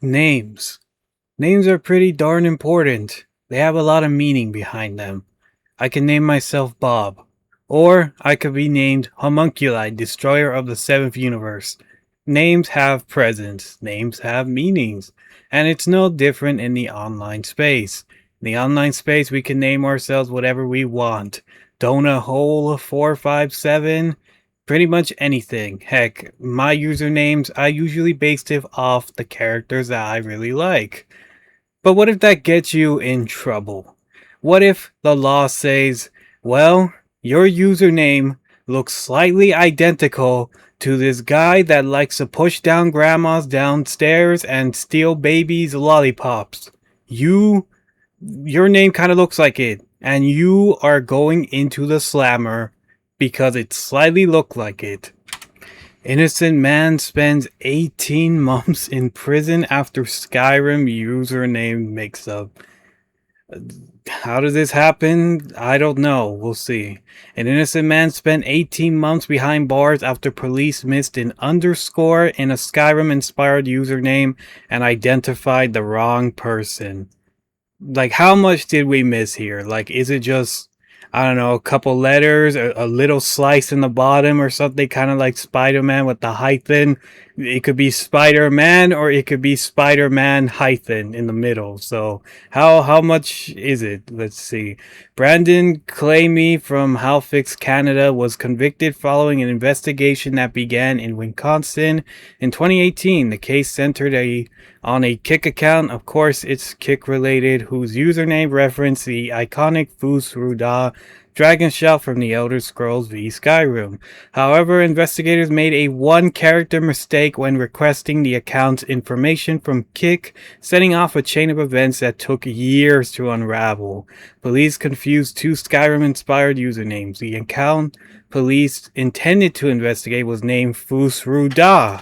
Names. Names are pretty darn important. They have a lot of meaning behind them. I can name myself Bob. Or I could be named Homunculi, Destroyer of the Seventh Universe. Names have presence, names have meanings, and it's no different in the online space. In the online space, we can name ourselves whatever we want. Donut Hole 457, pretty much anything. Heck, my usernames, I usually based it off the characters that I really like. But what if that gets you in trouble? What if the law says, well, your username looks slightly identical to this guy that likes to push down grandmas downstairs and steal babies' lollipops? Your name kind of looks like it, and you are going into the slammer because it slightly looked like it. Innocent man spends 18 months in prison after Skyrim username mix-up. How does this happen? I don't know. We'll see. An innocent man spent 18 months behind bars after police missed an underscore in a Skyrim-inspired username and identified the wrong person. Like, how much did we miss here? Like, is it just, I don't know, a couple letters, a little slice in the bottom or something, kind of like Spider-Man with the hyphen? It could be Spider-Man or it could be Spider-Man hyphen in the middle. So how much is it? Let's see. Brandon Claymie from Halifax, Canada, was convicted following an investigation that began in Wisconsin in 2018. The case centered on a Kik account. Of course, it's Kik related, whose username referenced the iconic Fus Ro Dah dragon shell from the Elder Scrolls V Skyrim. However, investigators made a one-character mistake when requesting the account's information from Kik, setting off a chain of events that took years to unravel. Police confused two Skyrim-inspired usernames. The account police intended to investigate was named Fus Ro Dah,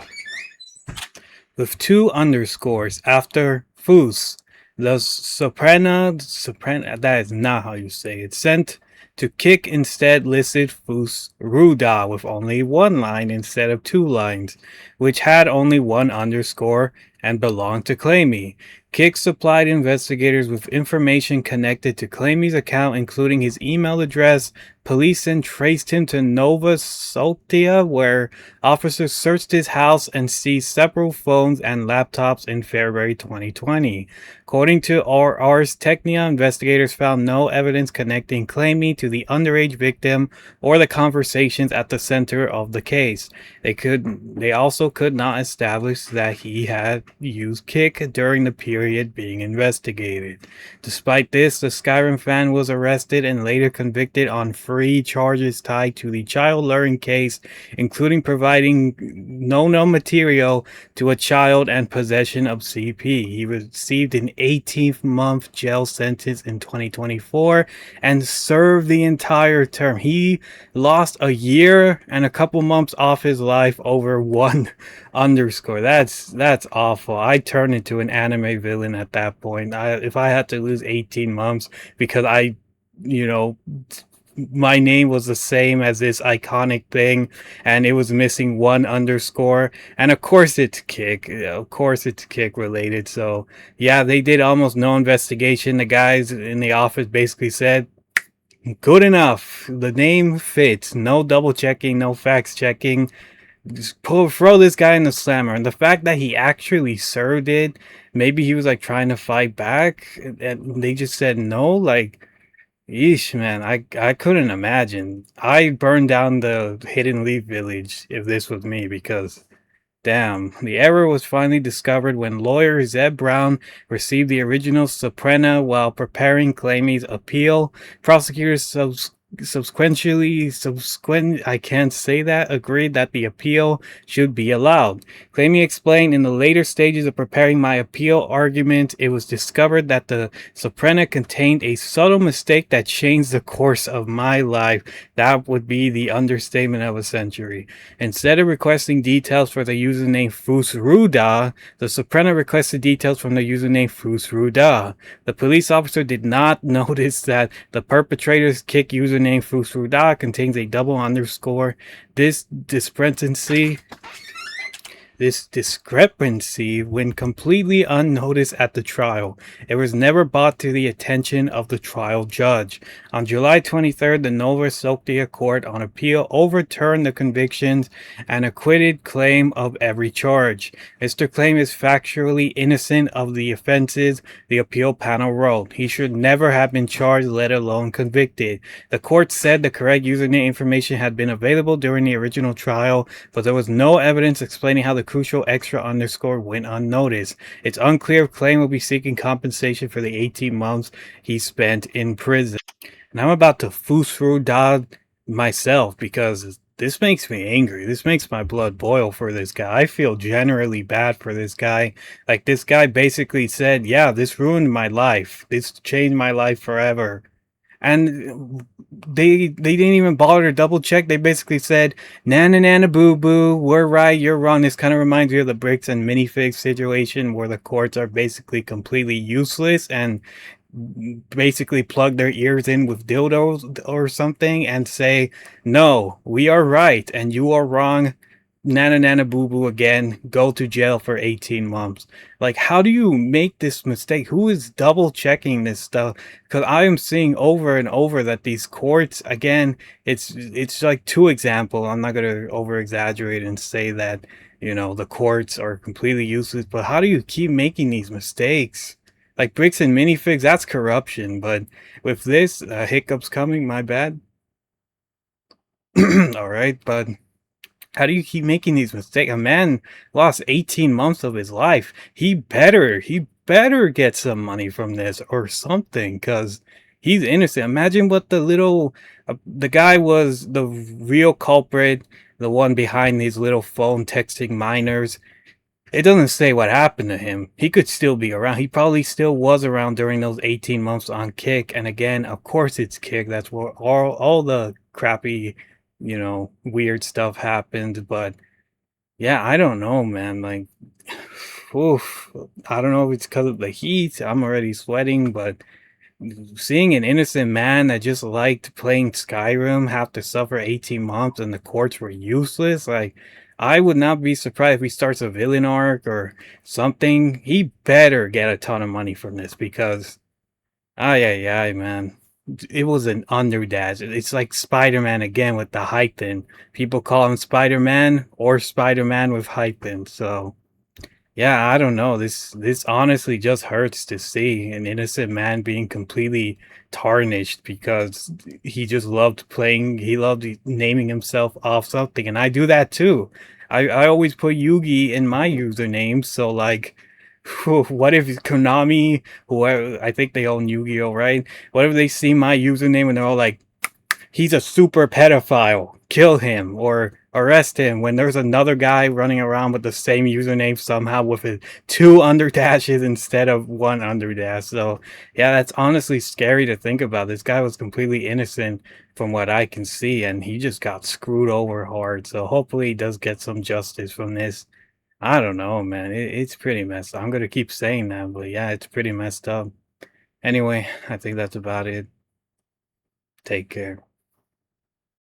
with two underscores after Fus. The soprano, that is not how you say it, sent to Kik instead listed Fus Ro Dah with only one line instead of two lines, which had only one underscore and belonged to Claymie. Kik supplied investigators with information connected to Claymie's account, including his email address. Police then traced him to Nova Scotia, where officers searched his house and seized several phones and laptops in February 2020. According to Ars Technica, investigators found no evidence connecting Claymie to the underage victim or the conversations at the center of the case. They also could not establish that he had used Kik during the period being investigated. Despite this, the Skyrim fan was arrested and later convicted on three charges tied to the child luring case, including providing no material to a child and possession of CP. He received an 18-month jail sentence in 2024 and served the entire term. He lost a year and a couple months off his life over one underscore. That's awful. I turned into an anime villain at that point. If I had to lose 18 months because you know, my name was the same as this iconic thing and it was missing one underscore, and of course it's Kik, related. So yeah, they did almost no investigation. The guys in the office basically said, good enough, the name fits, no double checking, no facts checking, just throw this guy in the slammer. And the fact that he actually served it, maybe he was like trying to fight back and they just said no. Like, yeesh, man, I couldn't imagine. I burned down the Hidden Leaf Village if this was me, because damn, the error was finally discovered when lawyer Zeb Brown received the original subpoena while preparing Claymie's appeal. Prosecutors I can't say that, agreed that the appeal should be allowed. Claymie explained, in the later stages of preparing my appeal argument, it was discovered that the subpoena contained a subtle mistake that changed the course of my life. That would be the understatement of a century. Instead of requesting details for the username Fus Ro Dah, the subpoena requested details from the username Fus Ro Dah. The police officer did not notice that the perpetrator's Kik username Fus Ro Dah contains a double underscore. This discrepancy this discrepancy went completely unnoticed at the trial. It was never brought to the attention of the trial judge. On July 23rd, the Nova Scotia Court on Appeal overturned the convictions and acquitted Claim of every charge. Mr. Claim is factually innocent of the offenses the appeal panel wrote. He should never have been charged, let alone convicted. The court said the correct username information had been available during the original trial, but there was no evidence explaining how the crucial extra underscore went unnoticed. It's unclear if Claim will be seeking compensation for the 18 months he spent in prison. And I'm about to foosru dog myself because this makes me angry. This makes my blood boil for this guy. I feel generally bad for this guy. Like, this guy basically said, yeah, this ruined my life. This changed my life forever. And they didn't even bother to double check. They basically said, "Nana nana boo boo, we're right, you're wrong." This kind of reminds me of the bricks and minifigs situation where the courts are basically completely useless and basically plug their ears in with dildos or something and say, "No, we are right and you are wrong. Nana nana boo boo again, go to jail for 18 months." Like, how do you make this mistake? Who is double checking this stuff? Because I am seeing over and over that these courts, again, it's like two examples. I'm not gonna over exaggerate and say that, the courts are completely useless, but how do you keep making these mistakes? Like bricks and minifigs, that's corruption, but with this, hiccups coming, my bad. All right, but how do you keep making these mistakes? A man lost 18 months of his life. He better get some money from this or something, because he's innocent. Imagine what the guy was the real culprit, the one behind these little phone texting minors. It doesn't say what happened to him. He could still be around. He probably still was around during those 18 months on Kick. And again, of course it's Kick. That's where all the crappy, weird stuff happened. But yeah, I don't know, man. Like, oof. I don't know if it's because of the heat. I'm already sweating, but seeing an innocent man that just liked playing Skyrim have to suffer 18 months and the courts were useless, like, I would not be surprised if he starts a villain arc or something. He better get a ton of money from this because, ay, man. It was an underdash. It's like Spider-Man again with the hyphen. People call him Spider-Man or Spider-Man with hyphen. So, yeah, I don't know. This honestly just hurts to see an innocent man being completely tarnished because he just loved playing, he loved naming himself off something, and I do that too. I always put Yugi in my username, so like, what if Konami, whoever, I think they own Yu-Gi-Oh, right? What if they see my username and they're all like, he's a super pedophile, kill him or arrest him, when there's another guy running around with the same username somehow with his two underdashes instead of one underdash. So yeah, that's honestly scary to think about. This guy was completely innocent from what I can see, and he just got screwed over hard. So hopefully he does get some justice from this. I don't know, man. It's pretty messed up. I'm gonna keep saying that, but yeah, it's pretty messed up. Anyway, I think that's about it. Take care.